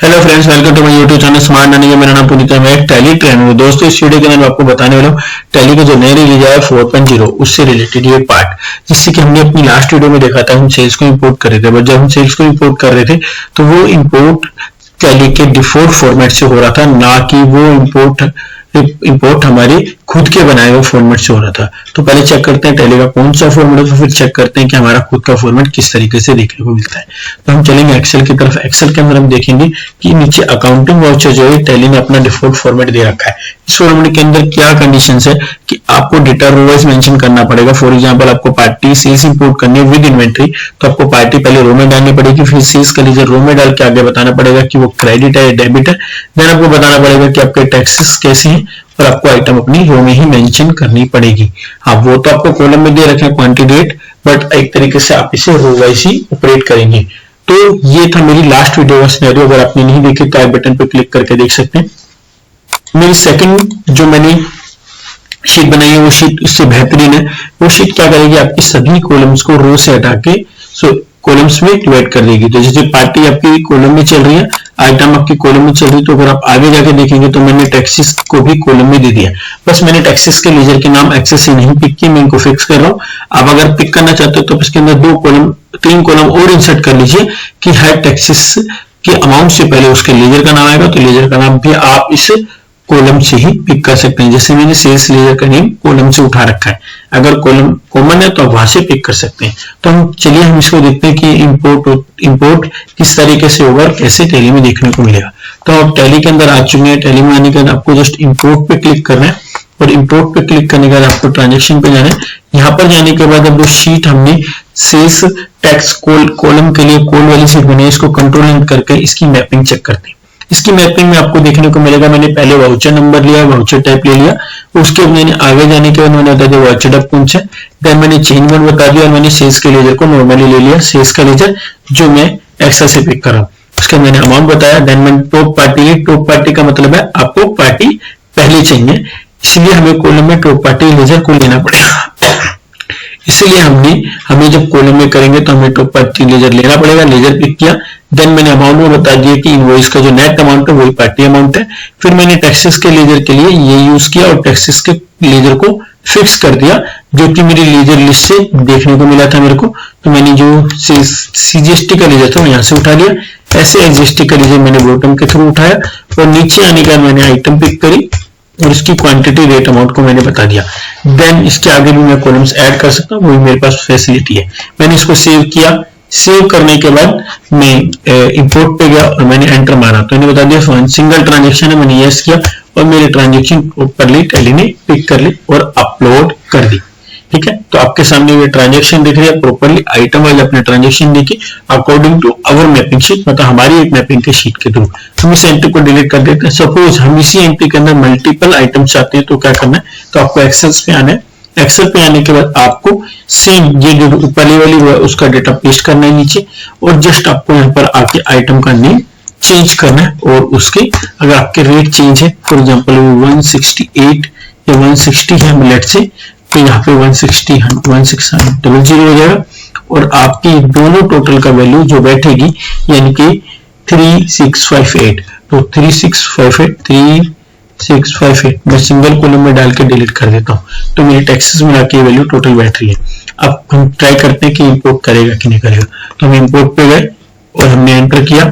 Hello friends, welcome to my YouTube channel smart earning. मेरा नाम पुनीत है, मैं एक टैली ट्रेनर हूं। दोस्तों, इस वीडियो के अंदर मैं आपको बताने वाला हूं टैली का जो नया रिलीज आया 4.0 उससे रिलेटेड ये पार्ट, जिससे कि हमने अपनी लास्ट वीडियो में देखा था हम सेल्स को इंपोर्ट कर रहे थे। बट जब हम सेल्स को इंपोर्ट कर रहे थे तो वो इंपोर्ट टैली के डिफॉल्ट फॉर्मेट से हो रहा था, ना कि वो इंपोर्ट हमारी खुद के बनाए हुए फॉर्मेट से हो रहा था। तो पहले चेक करते हैं टैली का कौन सा फॉर्मेट है, फिर चेक करते हैं कि हमारा खुद का फॉर्मेट किस तरीके से देखने को मिलता है। तो हम चलेंगे एक्सेल की तरफ। एक्सेल के अंदर हम देखेंगे कि नीचे अकाउंटिंग वाउचर जो है टैली ने अपना डिफॉल्ट फॉर्मेट दे रखा है। इस फॉर्मेट के अंदर क्या कंडीशंस है कि आपको डेटा रो वाइज मेंशन करना पड़ेगा। फॉर एग्जांपल, आपको पार्टी सेल्स इंपोर्ट करनी है विद इन्वेंटरी, तो आपको पार्टी पहले रो में डालनी पड़ेगी, फिर सेल्स का लीजर रो में डाल के आगे बताना पड़ेगा कि वो क्रेडिट है या डेबिट है। देन आपको बताना पड़ेगा कि आपके टैक्सेस कैसे हैं और आपको आइटम अपनी रो में ही मेंशन करनी पड़ेगी। हाँ, वो तो आपको कॉलम में दे रखे हैं क्वांटिटी डेट, बट एक तरीके से आप इसे रो वाइज ही ऑपरेट करेंगे। तो ये था मेरी लास्ट वीडियो का सिनेरियो। अगर आपने नहीं देखी तो आई बटन पर क्लिक करके देख सकते हैं। मेरी सेकंड जो मैंने शीट बनाई है वो शीट इससे बेहतरीन है। वो शीट क्या करेगी, आपकी सभी कॉलम्स को रो से हटा के कॉलम्स में डिवाइड कर देगी। तो जैसे पार्टी आपकी कॉलम में चल रही है, आइटम आपकी कॉलम में चल रही है, तो अगर आप आगे जाके देखेंगे तो मैंने टैक्सेस को भी कॉलम में दे दिया। बस मैंने टैक्सेस के लीजर के नाम एक्सेस से नहीं पिक किए, मैं इनको फिक्स कर रहा हूं। आप अगर पिक करना चाहते हो तो इसके अंदर 3 कॉलम और इंसर्ट कर लीजिए कि हर टैक्सेस के अमाउंट से पहले उसके लीजर का नाम आएगा, तो लीजर का नाम भी आप इस कॉलम से ही पिक कर सकते हैं। जैसे मैंने सेल्स लीजर का नेम कॉलम से उठा रखा है, अगर कॉलम कॉमन है तो आप वहां से पिक कर सकते हैं। तो हम इसको देखते हैं कि इंपोर्ट किस तरीके से होगा और कैसे टैली में देखने को मिलेगा। तो आप टैली के अंदर आ चुके हैं। टैली में आने के बाद आपको जस्ट इंपोर्ट पे क्लिक करना है और इंपोर्ट पे क्लिक करने के बाद आपको ट्रांजेक्शन पे जाना है। यहाँ पर जाने के बाद अब जो शीट हमने सेल्स टैक्स कॉलम के लिए कोड वाली शीट बनाई, इसको कंट्रोल करके इसकी मैपिंग चेक करते हैं। इसकी मैपिंग में आपको देखने को मिलेगा, मैंने पहले वाउचर नंबर लिया, वाउचर टाइप ले लिया, उसके बाद मैंने आगे जाने के बाद मैंने बता दिया वाउचर टाइप कौन सा है। देन मैंने चेंज मोड बता दिया और मैंने सेल्स के लेजर को नॉर्मली ले लिया, सेल्स का लेजर जो मैं एक्सेल से पिक कर रहा हूँ। उसके मैंने अमाउंट बताया। देन मैंने टॉप पार्टी का मतलब है आपको पार्टी पहले चाहिए, इसलिए हमें कॉलम में टॉप पार्टी लेजर को लेना पड़ेगा। इसलिए हमें जब कॉलम में करेंगे तो हमें टॉप पार्टी लेजर लेना पड़ेगा। लेजर पिक किया। देन मैंने अमाउंट में बता दिया कि इनवॉइस का जो नेट अमाउंट है वही पार्टी अमाउंट है। फिर मैंने टैक्सेस के लेजर के लिए ये यूज किया और टैक्सेस के लेजर को फिक्स कर दिया, जो कि मेरी लेजर लिस्ट से देखने को मिला था मेरे को। तो मैंने जो सीजीएसटी का लेजर था यहाँ से उठा लिया, ऐसे एसजीएसटी का लेजर मैंने बॉटम के थ्रू उठाया और नीचे आने के बाद मैंने आइटम पिक करी और इसकी क्वांटिटी रेट अमाउंट को मैंने बता दिया। देन इसके आगे भी मैं कॉलम्स ऐड कर सकता हूँ, वही मेरे पास फैसिलिटी है। मैंने इसको सेव किया। सेव करने के बाद मैं इंपोर्ट पे गया और मैंने एंटर मारा, तो इन्हें बता दिया सिंगल ट्रांजेक्शन है, मैंने यस किया और मेरे ट्रांजेक्शन ऊपरली टैली ने पिक कर ली और अपलोड कर दी। ठीक है, तो आपके सामने ये ट्रांजेक्शन दिख रही है। प्रॉपर्ली आइटम वाइज अपने ट्रांजेक्शन देखिए according to our mapping sheet, मतलब हमारी एक मैपिंग के शीट के थ्रू। हम इस एंट्री को डिलीट कर देते हैं। सपोज हम इसी एंट्री के अंदर मल्टीपल आइटम चाहते हैं तो क्या करना है, तो आपको एक्सेल पे आना है। एक्सेल पे आने के बाद आपको सेम ये जो ऊपरली वाली है उसका डेटा पेस्ट करना है नीचे, और जस्ट आपको यहाँ पर आके आइटम का नेम चेंज करना है और उसके अगर आपके रेट चेंज है, फॉर एग्जांपल 168 या 160 है लेट से, तो यहाँ पे 160 हो जाएगा और आपकी दोनों टोटल का वैल्यू जो बैठेगी यानी कि 3658, तो 3658 मैं सिंगल कॉलम में डाल के डिलीट कर देता हूँ, तो मेरी टैक्सेस में आके वैल्यू टोटल बैठ रही है। अब हम ट्राई करते हैं कि इंपोर्ट करेगा कि नहीं करेगा। तो हम इंपोर्ट पे गए और हमने एंटर किया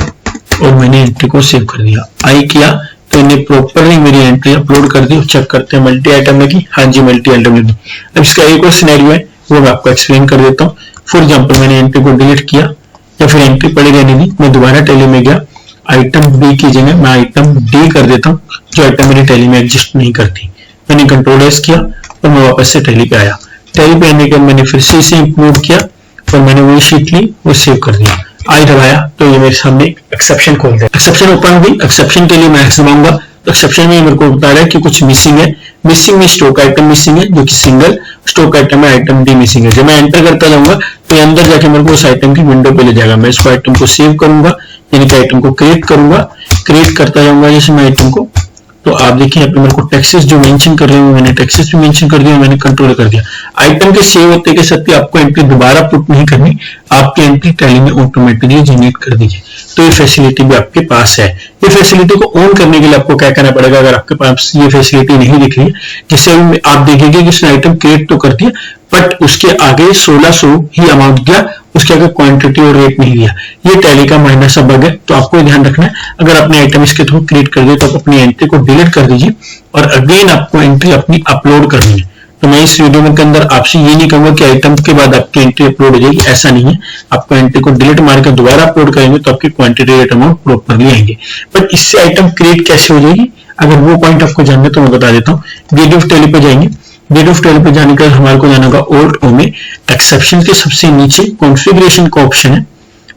और मैंने एंट्री को सेव कर दिया। आई किया तो इन्हें प्रॉपरली मेरी एंट्री अपलोड कर दी। चेक करते हैं मल्टी आइटम लगी, हाँ जी मल्टी आइटम लगी। अब इसका एक और सिनेरियो है वो मैं आपको एक्सप्लेन कर देता हूँ। फॉर एग्जाम्पल मैंने एंट्री को डिलीट किया या फिर एंट्री पड़ी रहने दी, मैं दोबारा टैली में गया, आइटम बी की जगह मैं आइटम डी कर देता हूँ, जो आइटम मेरी टैली में एग्जिस्ट नहीं करती। मैंने कंट्रोल एस किया और मैं वापस से टैली पे आया। टैली पे आने के बाद मैंने फिर से इसे इंक्लूड किया और मैंने वही शीट ली और सेव कर दिया। आई दबाया तो ये मेरे सामने एक्सेप्शन खोल दिया। एक्सेप्शन ओपन हो गई। एक्सेप्शन के लिए मैं एक्स दबाऊंगा तो एक्सेप्शन में मेरे को बता रहा है कि कुछ मिसिंग है। मिसिंग में स्टॉक आइटम मिसिंग है, जो कि सिंगल स्टॉक आइटम है, आइटम डी मिसिंग है। जब मैं एंटर करता जाऊंगा तो ये अंदर जाके मेरे को उस आइटम की विंडो पे ले जाएगा। मैं इसको आइटम को सेव करूंगा, यानी कि आइटम को क्रिएट करूंगा, क्रिएट करता जाऊंगा। जैसे मैं आइटम को तो आप देखिए यहाँ पे मेरे को टैक्सेस जो मेंशन कर रहे हैं मैंने टैक्सेस भी मेंशन कर दिया, मैंने कंट्रोल कर दिया। आइटम के सेव होते के साथ आपको एंट्री दोबारा पुट नहीं करनी, आपकी एंट्री टैली में ऑटोमेटिकली जनरेट कर दीजिए। तो ये फैसिलिटी भी आपके पास है। ये फैसिलिटी को ऑन करने के लिए आपको क्या करना पड़ेगा, अगर आपके पास ये फैसिलिटी नहीं दिख रही है, जैसे आप देखेंगे कि इसने आइटम क्रिएट तो कर दिया बट उसके आगे 1600 ही अमाउंट गया, उसके आगे क्वांटिटी और रेट नहीं दिया। ये टैली का माइनस सा बग है, तो आपको ध्यान रखना है। अगर आपने आइटम इसके थ्रू क्रिएट कर दिया तो आप अपनी एंट्री को डिलीट कर दीजिए और अगेन आपको एंट्री अपनी अपलोड करनी है। तो मैं इस वीडियो के अंदर आपसे ये नहीं कहूंगा कि आइटम के बाद आपकी एंट्री अपलोड हो जाएगी, ऐसा नहीं है। आपको एंट्री को डिलीट मारकर दोबारा अपलोड करेंगे तो आपकी क्वांटिटी रेट अमाउंट प्रॉपरली आएंगे। बट इससे आइटम क्रिएट कैसे हो जाएगी, अगर वो पॉइंट आपको जानना है तो मैं बता देता हूँ। गेट ऑफ टैली पे जाएंगे, गेट ऑफ टैली पे जाने के बाद हमारे को जाना होगा ऑल्ट ओ में, एक्सेप्शन के सबसे नीचे कॉन्फ़िगरेशन का ऑप्शन है,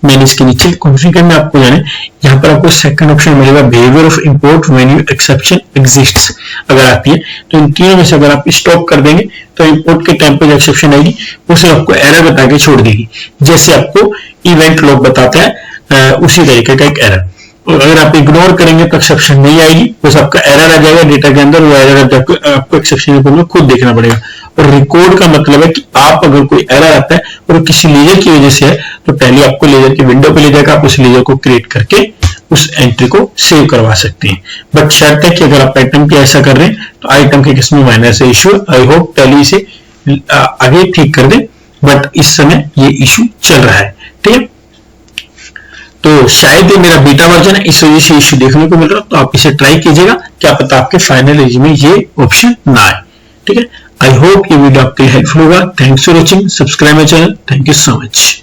मैंने इसके नीचे कॉन्फ़िगर में आपको जाना है। यहाँ पर आपको सेकंड ऑप्शन मिलेगा behaviour of import when you exception exists, अगर आती है तो इन तीनों में से अगर आप स्टॉप कर देंगे तो इंपोर्ट के टाइम पे जो एक्सेप्शन आएगी वो सिर्फ आपको एरर बता के छोड़ देगी, जैसे आपको इवेंट लॉग बताता है उसी तरीके का एक एरर। और अगर आप इग्नोर करेंगे तो एक्सेप्शन नहीं आएगी, बस आपका एरर आ जाएगा डेटा के अंदर, वो एरर आपको एक्सेप्शन रिपोर्ट में खुद देखना पड़ेगा। और रिकॉर्ड का मतलब है कि आप अगर कोई एरर आता है और किसी लेजर की वजह से है तो पहले आपको लेजर की विंडो पे ले जाकर आप उस लेजर को क्रिएट करके उस एंट्री को सेव करवा सकते हैं। बट शर्त है कि अगर आप आइटम की ऐसा कर रहे हैं तो आइटम के किस्म माइनस है इशू। आई होप टैली इसे आगे ठीक कर दे, बट इस समय ये इशू चल रहा है, ठीक है। तो शायद ये मेरा बीटा वर्जन है, इस वजह से इशू देखने को मिल रहा है, तो आप इसे ट्राई कीजिएगा, क्या पता आपके फाइनल एज में ये ऑप्शन ना आए, ठीक है। आई होप ये वीडियो आपके लिए हेल्पफुल होगा। Thanks for watching, subscribe my channel, thank you so much.